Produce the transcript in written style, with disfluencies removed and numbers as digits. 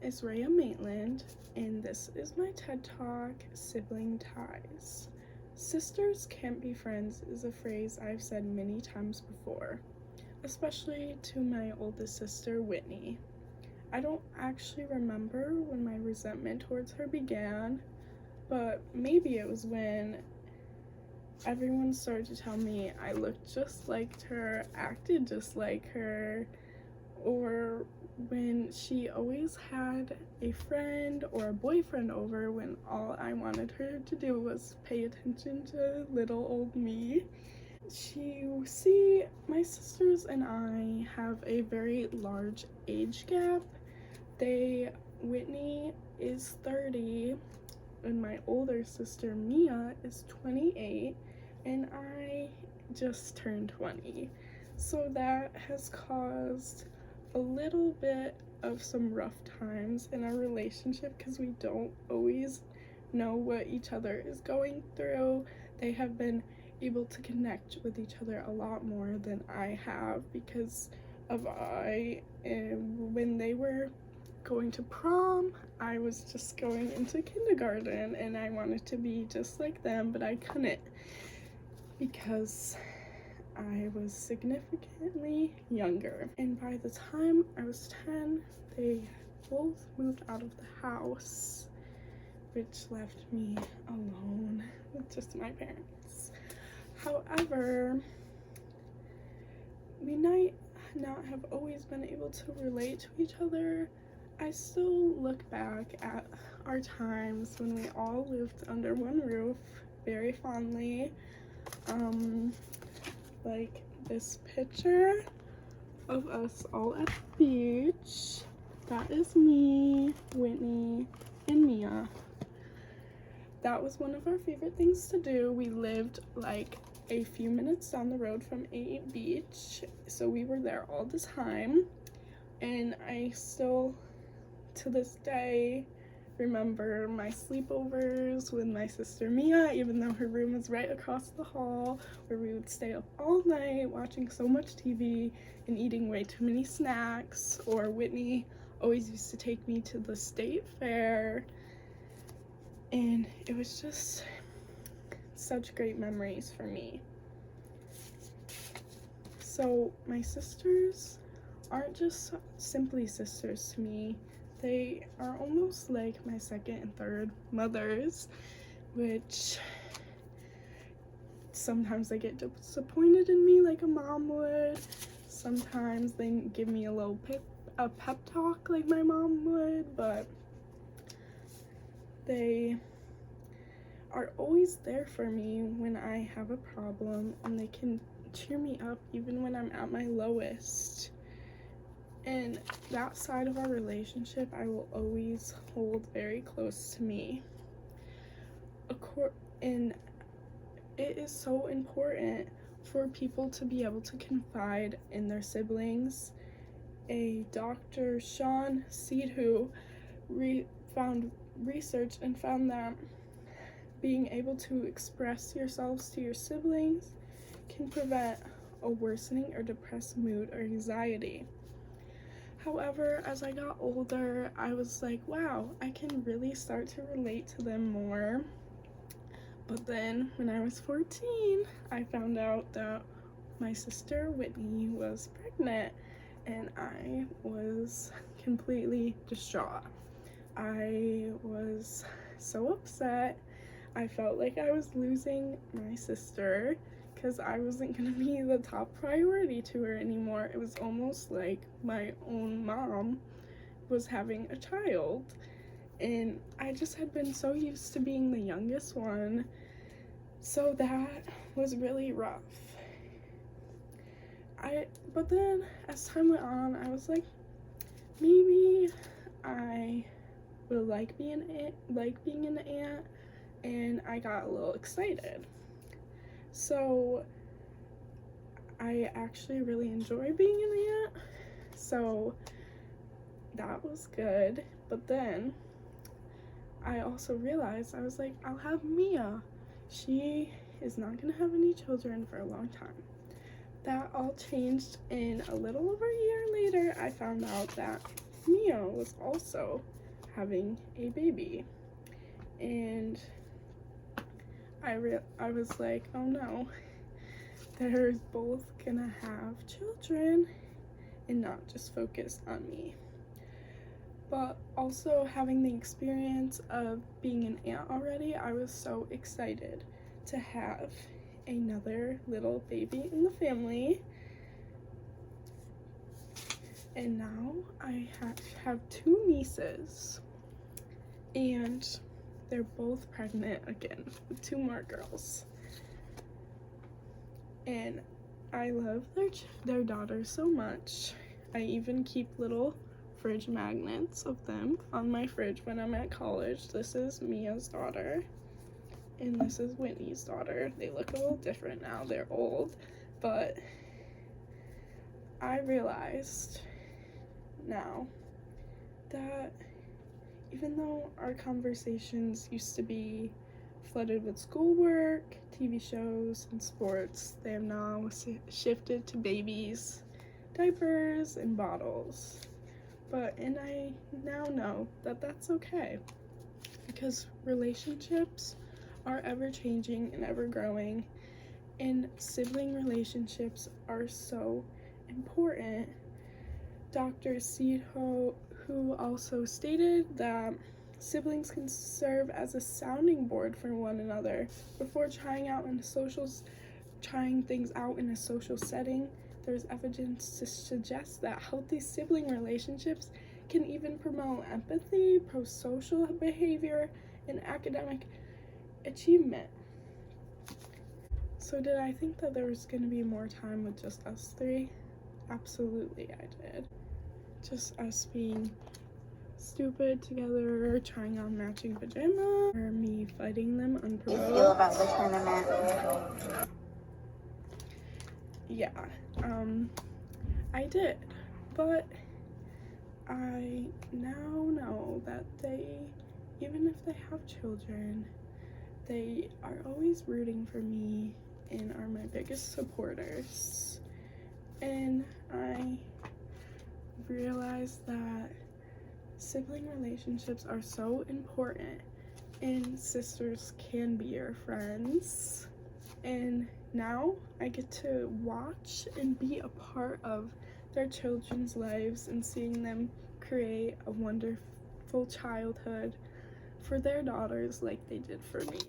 is Rhea Maitland, and this is my TED Talk, Sibling Ties. Sisters can't be friends is a phrase I've said many times before, especially to my oldest sister, Whitney. I don't actually remember when my resentment towards her began, but maybe it was when everyone started to tell me I looked just like her, acted just like her, or when she always had a friend or a boyfriend over when all I wanted her to do was pay attention to little old me. My sisters and I have a very large age gap. Whitney is 30, and my older sister Mia is 28, and I just turned 20. So that has caused a little bit of some rough times in our relationship because we don't always know what each other is going through. They have been able to connect with each other a lot more than I have because when they were going to prom, I was just going into kindergarten and I wanted to be just like them, but I couldn't because I was significantly younger. And by the time I was 10, they both moved out of the house, which left me alone with just my parents. However, we might not have always been able to relate to each other. I still look back at our times when we all lived under one roof very fondly. Like this picture of us all at the beach. That is me, Whitney, and Mia. That was one of our favorite things to do. We lived like a few minutes down the road from a beach, so we were there all the time. And I still, to this day, remember my sleepovers with my sister Mia, even though her room was right across the hall, where we would stay up all night watching so much TV and eating way too many snacks. Or Whitney always used to take me to the state fair, and it was just such great memories for me. So my sisters aren't just simply sisters to me. They are almost like my second and third mothers, which sometimes they get disappointed in me like a mom would. Sometimes they give me a pep talk like my mom would, but they are always there for me when I have a problem, and they can cheer me up even when I'm at my lowest. And that side of our relationship I will always hold very close to me. And it is so important for people to be able to confide in their siblings. A Dr. Sean Seedhu found research and found that being able to express yourselves to your siblings can prevent a worsening or depressed mood or anxiety. However, as I got older, I was like, wow, I can really start to relate to them more. But then when I was 14, I found out that my sister Whitney was pregnant, and I was completely distraught. I was so upset. I felt like I was losing my sister because I wasn't going to be the top priority to her anymore. It was almost like my own mom was having a child, and I just had been so used to being the youngest one, so that was really rough. But then as time went on, I was like, maybe I will like being an aunt, and I got a little excited. So I actually really enjoy being an aunt, so that was good. But then I also realized, I was like, I'll have Mia. She is not gonna have any children for a long time. That all changed in a little over a year later. I found out that Mia was also having a baby. And I was like, oh no, they're both gonna have children and not just focus on me. But also having the experience of being an aunt already, I was so excited to have another little baby in the family. And now I have two nieces, and they're both pregnant again with two more girls. And I love their daughters so much. I even keep little fridge magnets of them on my fridge when I'm at college. This is Mia's daughter, and this is Whitney's daughter. They look a little different now, they're old, but I realized now that even though our conversations used to be flooded with schoolwork, TV shows, and sports, they have now shifted to babies, diapers, and bottles. And I now know that that's okay, because relationships are ever changing and ever growing, and sibling relationships are so important. Dr. Seedho, who also stated that siblings can serve as a sounding board for one another before trying things out in a social setting. There's evidence to suggest that healthy sibling relationships can even promote empathy, pro-social behavior, and academic achievement. So did I think that there was going to be more time with just us three? Absolutely I did. Just us being stupid together, trying on matching pajamas, or me fighting them unprovoked. How do you feel about the tournament? Yeah, I did, but I now know that even if they have children, they are always rooting for me and are my biggest supporters. And I realized that sibling relationships are so important, and sisters can be your friends. And now I get to watch and be a part of their children's lives and seeing them create a wonderful childhood for their daughters like they did for me.